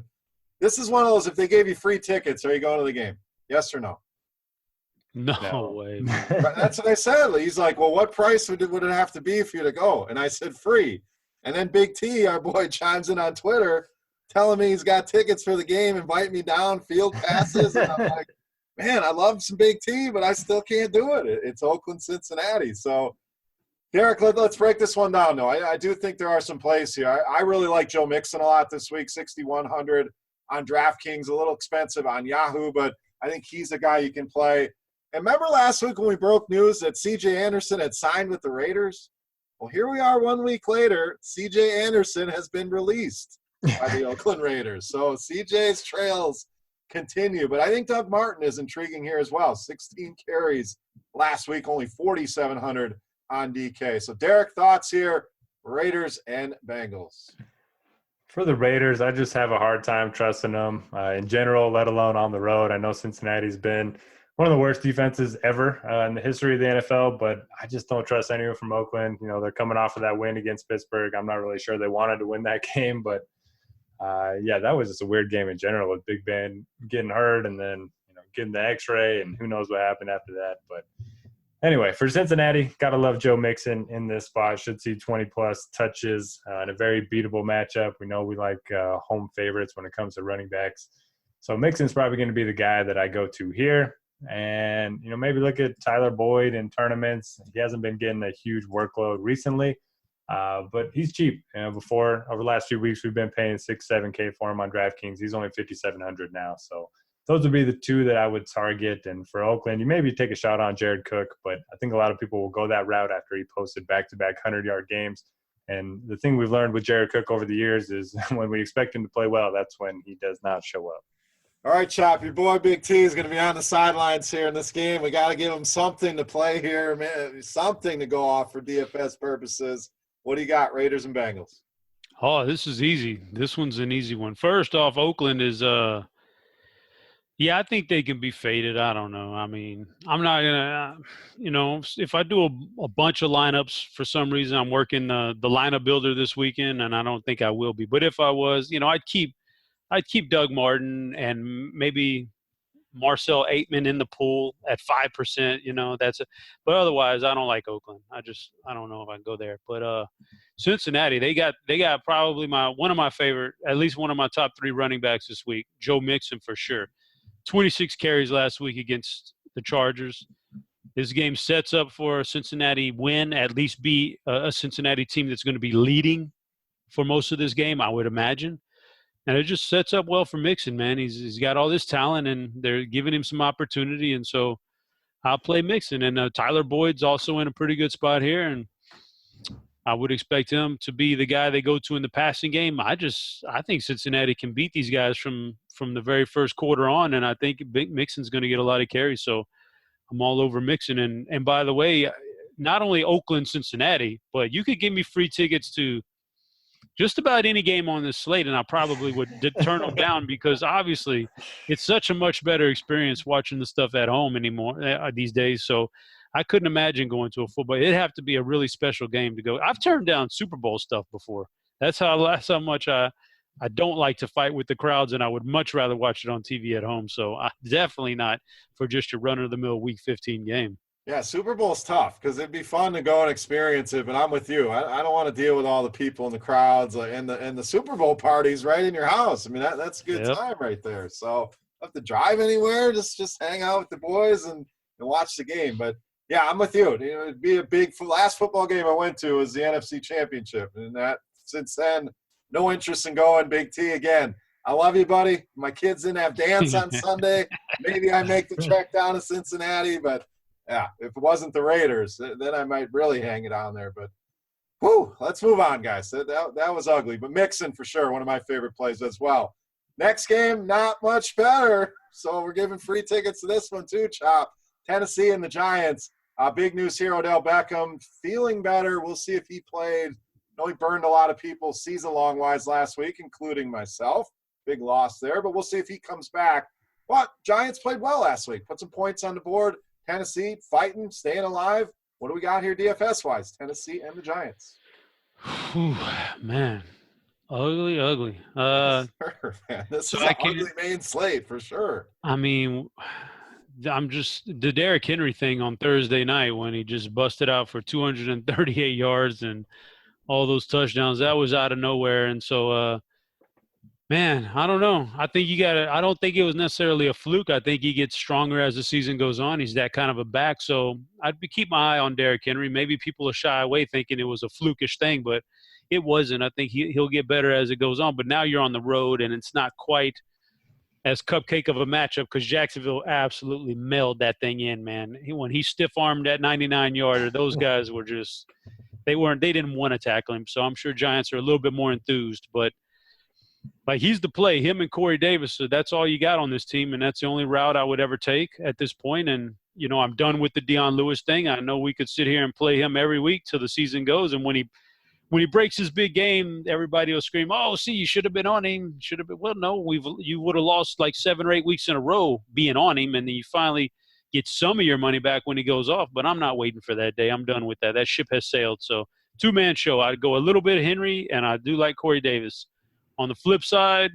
This is one of those, if they gave you free tickets, are you going to the game? Yes or no? No way. But that's what I said. He's like, well, what price would it have to be for you to go? And I said, free. And then Big T, our boy, chimes in on Twitter telling me he's got tickets for the game, invite me down, field passes. And I'm like, man, I love some Big T, but I still can't do it. It's Oakland, Cincinnati. So, Derek, let's break this one down, though. I do think there are some plays here. I really like Joe Mixon a lot this week, 6,100 on DraftKings, a little expensive on Yahoo, but I think he's a guy you can play. And remember last week when we broke news that C.J. Anderson had signed with the Raiders? Well, here we are 1 week later. C.J. Anderson has been released by the Oakland Raiders. So C.J.'s trails continue. But I think Doug Martin is intriguing here as well. 16 carries last week, only 4,700 on DK. So, Derek, thoughts here, Raiders and Bengals? For the Raiders, I just have a hard time trusting them in general, let alone on the road. I know Cincinnati's been one of the worst defenses ever in the history of the NFL, but I just don't trust anyone from Oakland. You know, they're coming off of that win against Pittsburgh. I'm not really sure they wanted to win that game, but yeah, that was just a weird game in general with Big Ben getting hurt and then, you know, getting the x-ray and who knows what happened after that. But anyway, for Cincinnati, got to love Joe Mixon in this spot. Should see 20-plus touches in a very beatable matchup. We know we like home favorites when it comes to running backs. So Mixon's probably going to be the guy that I go to here. And, you know, maybe look at Tyler Boyd in tournaments. He hasn't been getting a huge workload recently, but he's cheap. You know, over the last few weeks, we've been paying $6-7K for him on DraftKings. He's only $5,700 now. So those would be the two that I would target. And for Oakland, you maybe take a shot on Jared Cook, but I think a lot of people will go that route after he posted back-to-back 100-yard games. And the thing we've learned with Jared Cook over the years is when we expect him to play well, that's when he does not show up. All right, Chop, your boy Big T is going to be on the sidelines here in this game. We got to give him something to play here, man, something to go off for DFS purposes. What do you got, Raiders and Bengals? Oh, this is easy. This one's an easy one. First off, Oakland is yeah, I think they can be faded. I don't know. I mean, I'm not going to, if I do a bunch of lineups for some reason, I'm working the lineup builder this weekend, and I don't think I will be. But if I was, I'd keep Doug Martin and maybe Marcel Aitman in the pool at 5%. But otherwise, I don't like Oakland. I don't know if I can go there. But Cincinnati, they got probably one of my favorite, at least one of my top 3 running backs this week, Joe Mixon for sure. 26 carries last week against the Chargers. This game sets up for a Cincinnati win, at least be a Cincinnati team that's going to be leading for most of this game, I would imagine. And it just sets up well for Mixon, man. He's got all this talent, and they're giving him some opportunity. And so I'll play Mixon. And Tyler Boyd's also in a pretty good spot here, and I would expect him to be the guy they go to in the passing game. I think Cincinnati can beat these guys from the very first quarter on, and I think Mixon's going to get a lot of carries. So I'm all over Mixon. And by the way, not only Oakland, Cincinnati, but you could give me free tickets to just about any game on this slate, and I probably would turn them down because obviously it's such a much better experience watching the stuff at home anymore these days. So I couldn't imagine going to a football. It'd have to be a really special game to go. I've turned down Super Bowl stuff before. That's how much I don't like to fight with the crowds, and I would much rather watch it on TV at home. So definitely not for just your run-of-the-mill Week 15 game. Yeah, Super Bowl's tough because it'd be fun to go and experience it, but I'm with you. I don't want to deal with all the people in the crowds and the Super Bowl parties right in your house. I mean, that's a good time right there. So don't have to drive anywhere, just hang out with the boys and watch the game. But, yeah, I'm with you. It'd be a big – last football game I went to was the NFC Championship, and since then, no interest in going Big T again. I love you, buddy. My kids didn't have dance on Sunday. Maybe I make the trek down to Cincinnati, but – yeah, if it wasn't the Raiders, then I might really hang it on there. But, whew, let's move on, guys. That was ugly. But Mixon, for sure, one of my favorite plays as well. Next game, not much better. So we're giving free tickets to this one too, Chop. Tennessee and the Giants. Big news here, Odell Beckham feeling better. We'll see if he played. I know he burned a lot of people season-long-wise last week, including myself. Big loss there. But we'll see if he comes back. But Giants played well last week. Put some points on the board. Tennessee fighting, staying alive. What do we got here DFS-wise? Tennessee and the Giants. Whew, man. Ugly. Sure, man. This is an ugly main slate for sure. I mean, I'm just the Derrick Henry thing on Thursday night when he just busted out for 238 yards and all those touchdowns. That was out of nowhere. And so, man, I don't know. I think I don't think it was necessarily a fluke. I think he gets stronger as the season goes on. He's that kind of a back. So keep my eye on Derrick Henry. Maybe people will shy away thinking it was a flukish thing, but it wasn't. I think he'll get better as it goes on. But now you're on the road, and it's not quite as cupcake of a matchup because Jacksonville absolutely mailed that thing in, man. When he stiff-armed that 99-yarder, those guys were just – they didn't want to tackle him. So I'm sure Giants are a little bit more enthused. But, like, he's the play, him and Corey Davis. So that's all you got on this team, and that's the only route I would ever take at this point. And, you know, I'm done with the Deion Lewis thing. I know we could sit here and play him every week till the season goes, and when he breaks his big game, everybody will scream, "Oh, see, you should have been on him. Should have been." Well, no, you would have lost like 7 or 8 weeks in a row being on him, and then you finally get some of your money back when he goes off. But I'm not waiting for that day. I'm done with that. That ship has sailed. So, two-man show. I'd go a little bit of Henry, and I do like Corey Davis. On the flip side,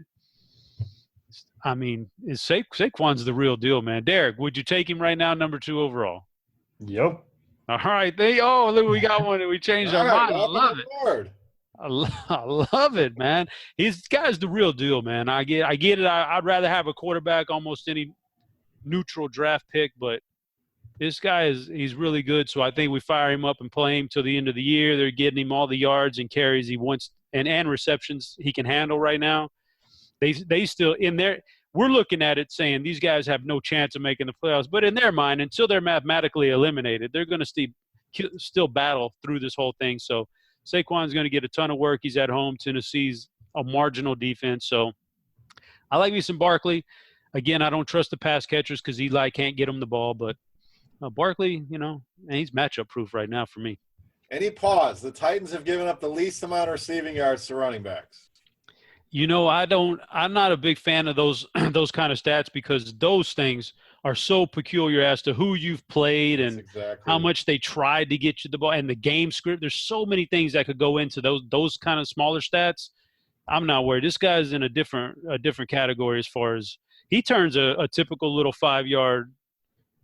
I mean, Saquon's the real deal, man. Derek, would you take him right now, number 2 overall? Yep. All right. Look, we got one. We changed our mind. I love it. I love it, man. This guy's the real deal, man. I get it. I'd rather have a quarterback almost any neutral draft pick, but this guy he's really good. So I think we fire him up and play him till the end of the year. They're getting him all the yards and carries he wants and receptions he can handle right now. They still in there. We're looking at it saying these guys have no chance of making the playoffs. But in their mind, until they're mathematically eliminated, they're going to still battle through this whole thing. So Saquon's going to get a ton of work. He's at home. Tennessee's a marginal defense. So I like me some Barkley. Again, I don't trust the pass catchers because Eli can't get him the ball. But Barkley, you know, and he's matchup proof right now for me. Any pause? The Titans have given up the least amount of receiving yards to running backs. You know, I'm not a big fan of those kind of stats because those things are so peculiar as to who you've played and how much they tried to get you the ball and the game script. There's so many things that could go into those kind of smaller stats. I'm not worried. This guy's in a different category as far as he turns a typical little 5-yard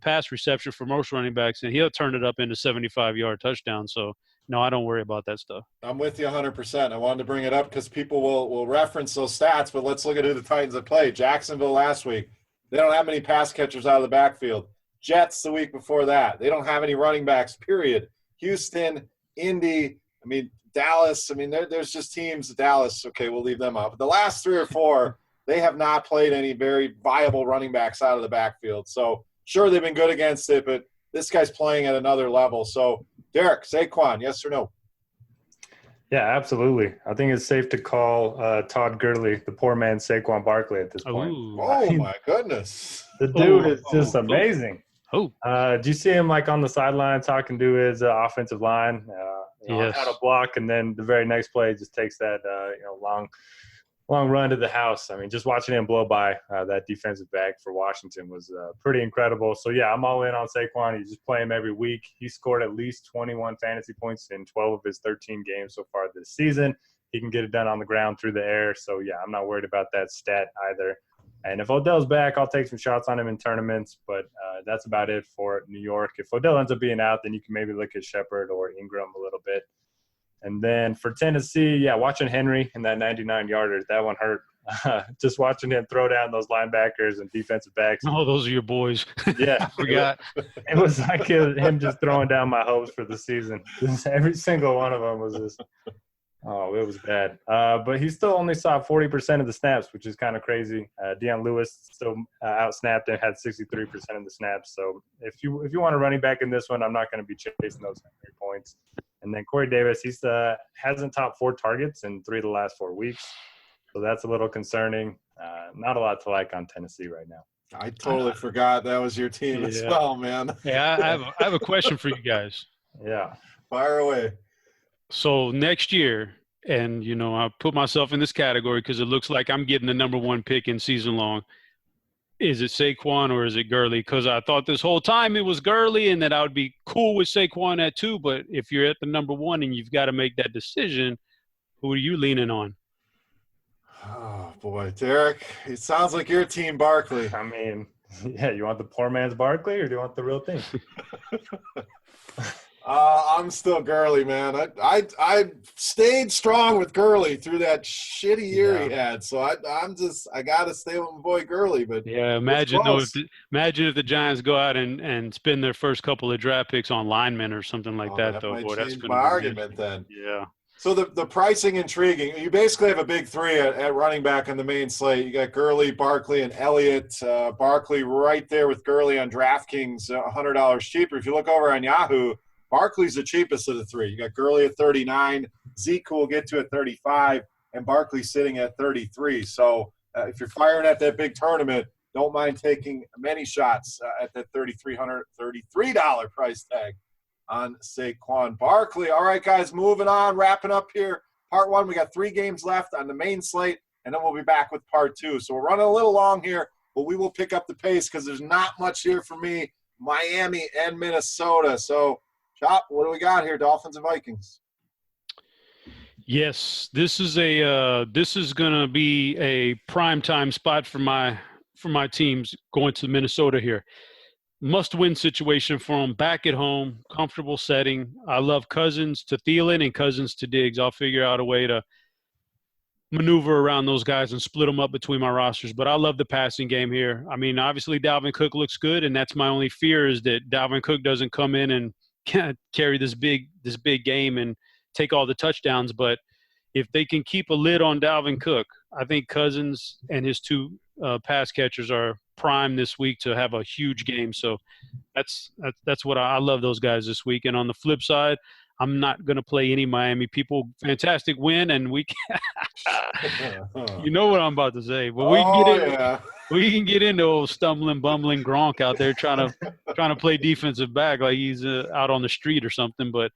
pass reception for most running backs, and he'll turn it up into 75-yard touchdown. So, no, I don't worry about that stuff. I'm with you 100%. I wanted to bring it up because people will reference those stats, but let's look at who the Titans have played. Jacksonville last week. They don't have many pass catchers out of the backfield. Jets the week before that. They don't have any running backs, period. Houston, Indy, Dallas. There's just teams. Dallas, okay, we'll leave them out. But the last 3 or 4, they have not played any very viable running backs out of the backfield. So, sure, they've been good against it, but this guy's playing at another level. So, Derek, Saquon, yes or no? Yeah, absolutely. I think it's safe to call Todd Gurley the poor man's Saquon Barkley at this point. Oh, my goodness. The dude is just amazing. Do you see him like on the sideline talking to his offensive line? Yes. Out of block, and then the very next play just takes that long run to the house. Just watching him blow by that defensive back for Washington was pretty incredible. So, yeah, I'm all in on Saquon. You just play him every week. He scored at least 21 fantasy points in 12 of his 13 games so far this season. He can get it done on the ground, through the air. So, yeah, I'm not worried about that stat either. And if Odell's back, I'll take some shots on him in tournaments. But that's about it for New York. If Odell ends up being out, then you can maybe look at Shepard or Ingram a little bit. And then for Tennessee, yeah, watching Henry in that 99-yarder, that one hurt. Just watching him throw down those linebackers and defensive backs. Oh, those are your boys. Yeah. I forgot. It was like him just throwing down my hopes for the season. Every single one of them was just – it was bad. But he still only saw 40% of the snaps, which is kind of crazy. Deion Lewis still out-snapped and had 63% of the snaps. So if you want a running back in this one, I'm not going to be chasing those 3 points. And then Corey Davis, he's hasn't topped 4 targets in 3 of the last 4 weeks. So that's a little concerning. Not a lot to like on Tennessee right now. I totally forgot that was your team as well, man. Yeah, I have a question for you guys. Yeah. Fire away. So next year, and, I put myself in this category because it looks like I'm getting the number 1 pick in season long. Is it Saquon or is it Gurley? Because I thought this whole time it was Gurley and that I would be cool with Saquon at 2. But if you're at the number 1 and you've got to make that decision, who are you leaning on? Oh, boy. Derek, it sounds like your team, Barkley. Yeah, you want the poor man's Barkley or do you want the real thing? I'm still Gurley, man. I stayed strong with Gurley through that shitty year he had. So I got to stay with my boy Gurley. But yeah, imagine if the Giants go out and spend their first couple of draft picks on linemen or something like that. Though, might boy, that's change gonna my be argument nasty. then. Yeah. So the pricing intriguing. You basically have a big three at running back on the main slate. You got Gurley, Barkley, and Elliott. Barkley right there with Gurley on DraftKings, $100 cheaper. If you look over on Yahoo, Barkley's the cheapest of the three. You got Gurley at 39, Zeke who we'll get to at 35, and Barkley sitting at 33. So if you're firing at that big tournament, don't mind taking many shots at that $33 price tag on Saquon Barkley. All right, guys, moving on, wrapping up here. Part one, we got 3 games left on the main slate, and then we'll be back with part 2. So we're running a little long here, but we will pick up the pace because there's not much here for me, Miami and Minnesota. So, Chop, what do we got here, Dolphins and Vikings? Yes, this is going to be a primetime spot for my teams going to Minnesota here. Must-win situation for them, back at home, comfortable setting. I love Cousins to Thielen and Cousins to Diggs. I'll figure out a way to maneuver around those guys and split them up between my rosters. But I love the passing game here. I mean, obviously Dalvin Cook looks good, and that's my only fear is that Dalvin Cook doesn't come in and carry this big game and take all the touchdowns. But if they can keep a lid on Dalvin Cook, I think Cousins and his 2 pass catchers are prime this week to have a huge game. So that's what I love those guys this week. And on the flip side, I'm not going to play any Miami people. Fantastic win, and we you know what I'm about to say. But we can get into old stumbling, bumbling Gronk out there trying to play defensive back like he's out on the street or something. But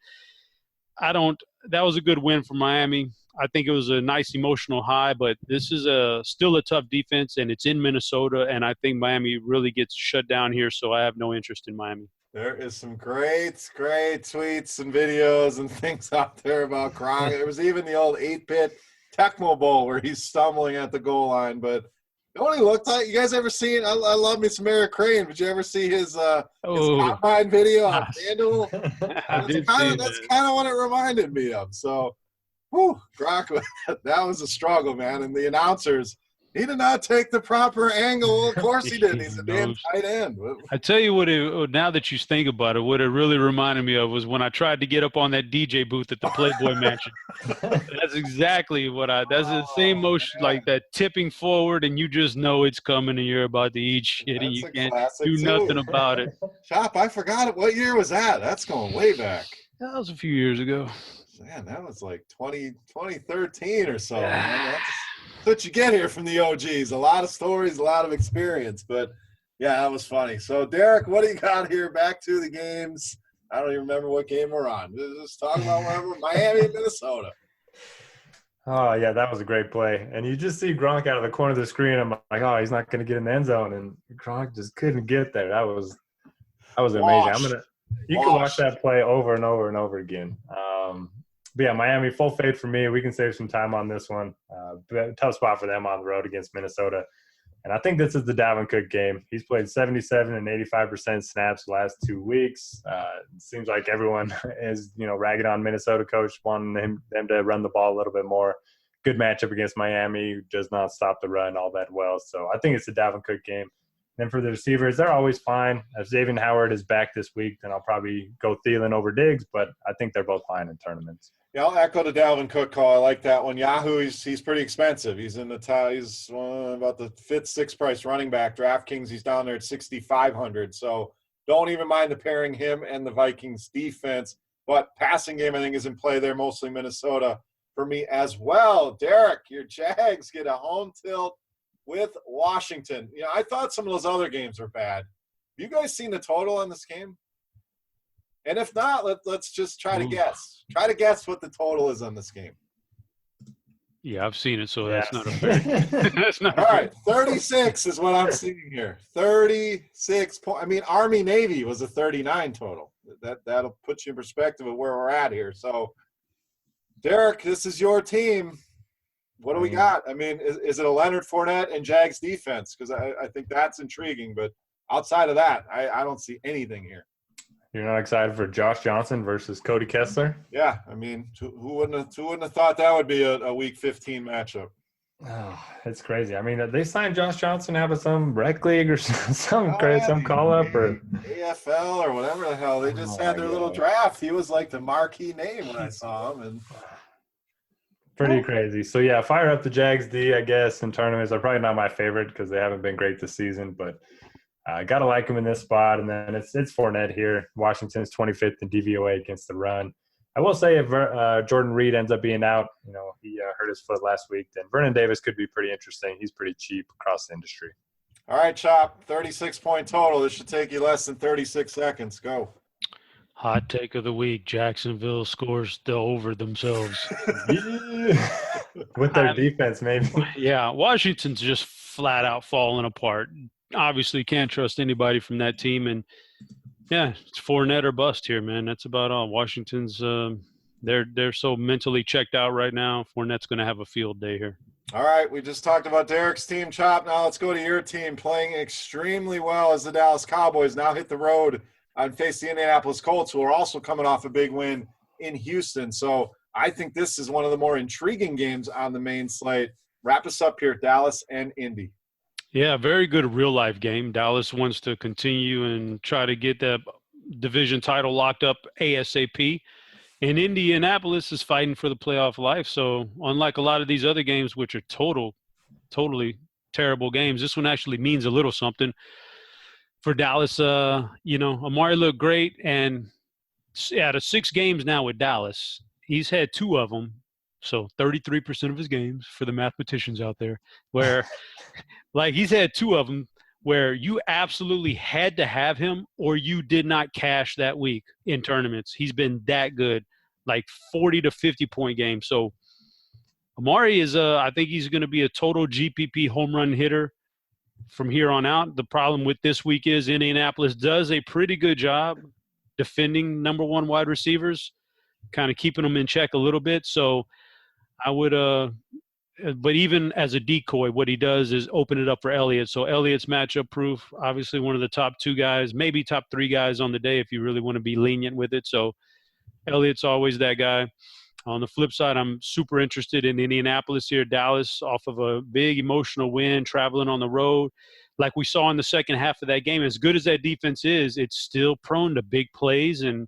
that was a good win for Miami. I think it was a nice emotional high, but this is still a tough defense, and it's in Minnesota, and I think Miami really gets shut down here, so I have no interest in Miami. There is some great tweets and videos and things out there about Gronk. There was even the old 8-bit Tecmo Bowl where he's stumbling at the goal line, but don't he look like – you guys ever seen – I love me some Eric Crane, but you ever see his combine video on FanDuel? That's kind of what it reminded me of, so – whew, Gronk, that was a struggle, man. And the announcers, he did not take the proper angle. Of course he did. He's a damn tight end. I tell you what, now that you think about it, what it really reminded me of was when I tried to get up on that DJ booth at the Playboy Mansion. That's exactly that's the same motion, like that tipping forward, and you just know it's coming and you're about to eat shit and you can't do nothing about it. Chop, I forgot it. What year was that? That's going way back. That was a few years ago. Man, that was like 2013 or so. Man. That's what you get here from the OGs. A lot of stories, a lot of experience. But, yeah, that was funny. So, Derek, what do you got here? Back to the games. I don't even remember what game we're on. Just talking about whatever. Miami and Minnesota. Oh, yeah, that was a great play. And you just see Gronk out of the corner of the screen. I'm like, oh, he's not going to get in the end zone. And Gronk just couldn't get there. That was amazing. You can watch that play over and over and over again. But yeah, Miami, full fade for me. We can save some time on this one. Tough spot for them on the road against Minnesota. And I think this is the Dalvin Cook game. He's played 77 and 85% snaps the last 2 weeks. It seems like everyone is, ragging on Minnesota coach, wanting them to run the ball a little bit more. Good matchup against Miami, who does not stop the run all that well. So I think it's the Dalvin Cook game. Then for the receivers, they're always fine. If Xavier Howard is back this week, then I'll probably go Thielen over Diggs, but I think they're both fine in tournaments. Yeah, I'll echo the Dalvin Cook call. I like that one. Yahoo, he's pretty expensive. He's in the top. He's about the 5th, 6th price running back. DraftKings, he's down there at 6,500. So don't even mind the pairing him and the Vikings defense. But passing game, I think, is in play there, mostly Minnesota for me as well. Derek, your Jags get a home tilt with Washington. I thought some of those other games were bad. Have you guys seen the total on this game? And if not, let's just try to guess. Try to guess what the total is on this game. Yeah, I've seen it, so that's not a fair. That's not all right. 36 is what I'm seeing here. 36 points. I mean, Army Navy was a 39 total. That'll put you in perspective of where we're at here. So, Derek, this is your team. What do we got? I mean, is it a Leonard Fournette and Jags defense? Because I think that's intriguing. But outside of that, I don't see anything here. You're not excited for Josh Johnson versus Cody Kessler? Yeah, I mean, who wouldn't have thought that would be a Week 15 matchup? Oh, it's crazy. I mean, they signed Josh Johnson out of some rec league or some call-up or AFL or whatever the hell. They just had their little draft. He was like the marquee name when I saw him. And pretty crazy. So, yeah, fire up the Jags D, I guess, in tournaments. They're probably not my favorite because they haven't been great this season, but I got to like them in this spot. And then it's Fournette here. Washington's 25th in DVOA against the run. I will say if Jordan Reed ends up being out, he hurt his foot last week, then Vernon Davis could be pretty interesting. He's pretty cheap across the industry. All right, Chop, 36-point total. This should take you less than 36 seconds. Go. Hot take of the week, Jacksonville scores the over themselves. With their defense, maybe. Yeah, Washington's just flat out falling apart. Obviously can't trust anybody from that team, and yeah, it's Fournette or bust here, man. That's about all. Washington's they're so mentally checked out right now. Fournette's going to have a field day here. All right, we just talked about Derek's team, Chop. Now let's go to your team, playing extremely well as the Dallas Cowboys now hit the road and face the Indianapolis Colts, who are also coming off a big win in Houston. So I think this is one of the more intriguing games on the main slate. Wrap us up here, Dallas and Indy. Yeah, very good real-life game. Dallas wants to continue and try to get that division title locked up ASAP. And Indianapolis is fighting for the playoff life. So unlike a lot of these other games, which are totally terrible games, this one actually means a little something. For Dallas, Amari looked great. And out of 6 games now with Dallas, he's had 2 of them. So 33% of his games for the mathematicians out there, where like he's had 2 of them where you absolutely had to have him or you did not cash that week in tournaments. He's been that good, like 40 to 50-point games. So Amari is I think he's going to be a total GPP home run hitter from here on out. The problem with this week is Indianapolis does a pretty good job defending number 1 wide receivers, kind of keeping them in check a little bit. So I would but even as a decoy, what he does is open it up for Elliott. So Elliott's matchup proof, obviously one of the top 2 guys, maybe top 3 guys on the day if you really want to be lenient with it. So Elliott's always that guy. On the flip side, I'm super interested in Indianapolis here. Dallas off of a big emotional win, traveling on the road. Like we saw in the second half of that game, as good as that defense is, it's still prone to big plays. And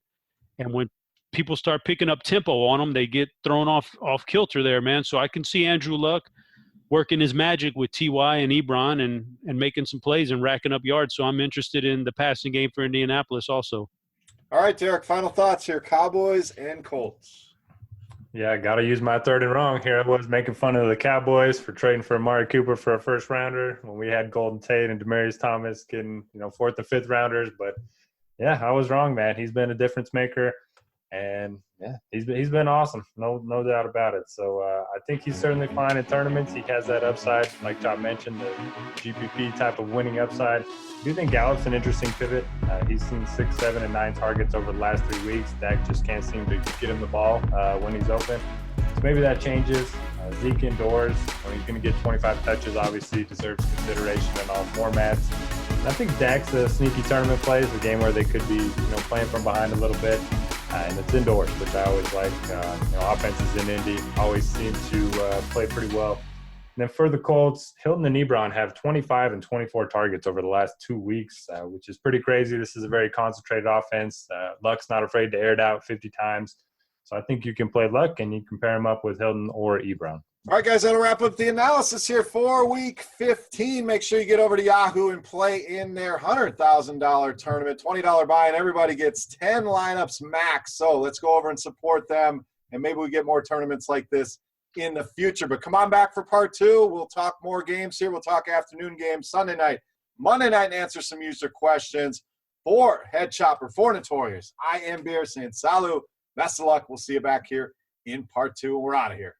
when people start picking up tempo on them, they get thrown off kilter there, man. So I can see Andrew Luck working his magic with T.Y. and Ebron and making some plays and racking up yards. So I'm interested in the passing game for Indianapolis also. All right, Derek, final thoughts here, Cowboys and Colts. Yeah, I got to use my third and wrong here. I was making fun of the Cowboys for trading for Amari Cooper for a first rounder when we had Golden Tate and Demaryius Thomas getting, 4th and 5th rounders. But yeah, I was wrong, man. He's been a difference maker. And yeah, he's been awesome, no doubt about it. So I think he's certainly fine in tournaments. He has that upside, like Chop mentioned, the GPP type of winning upside. I do think Gallup's an interesting pivot. He's seen 6, 7, and 9 targets over the last 3 weeks. Dak just can't seem to get him the ball when he's open. So maybe that changes. Zeke indoors, when he's going to get 25 touches, obviously deserves consideration in all formats. And I think Dak's a sneaky tournament play. It's a game where they could be, playing from behind a little bit. And it's indoors, which I always like. Offenses in Indy always seem to play pretty well. And then for the Colts, Hilton and Ebron have 25 and 24 targets over the last 2 weeks, which is pretty crazy. This is a very concentrated offense. Luck's not afraid to air it out 50 times. So I think you can play Luck, and you can pair him up with Hilton or Ebron. All right, guys, that'll wrap up the analysis here for Week 15. Make sure you get over to Yahoo and play in their $100,000 tournament, $20 buy, and everybody gets 10 lineups max. So let's go over and support them, and maybe we get more tournaments like this in the future. But come on back for part 2. We'll talk more games here. We'll talk afternoon games, Sunday night, Monday night, and answer some user questions. For Head Chopper, for Notorious, I am Beer saying salut, best of luck. We'll see you back here in part 2, and we're out of here.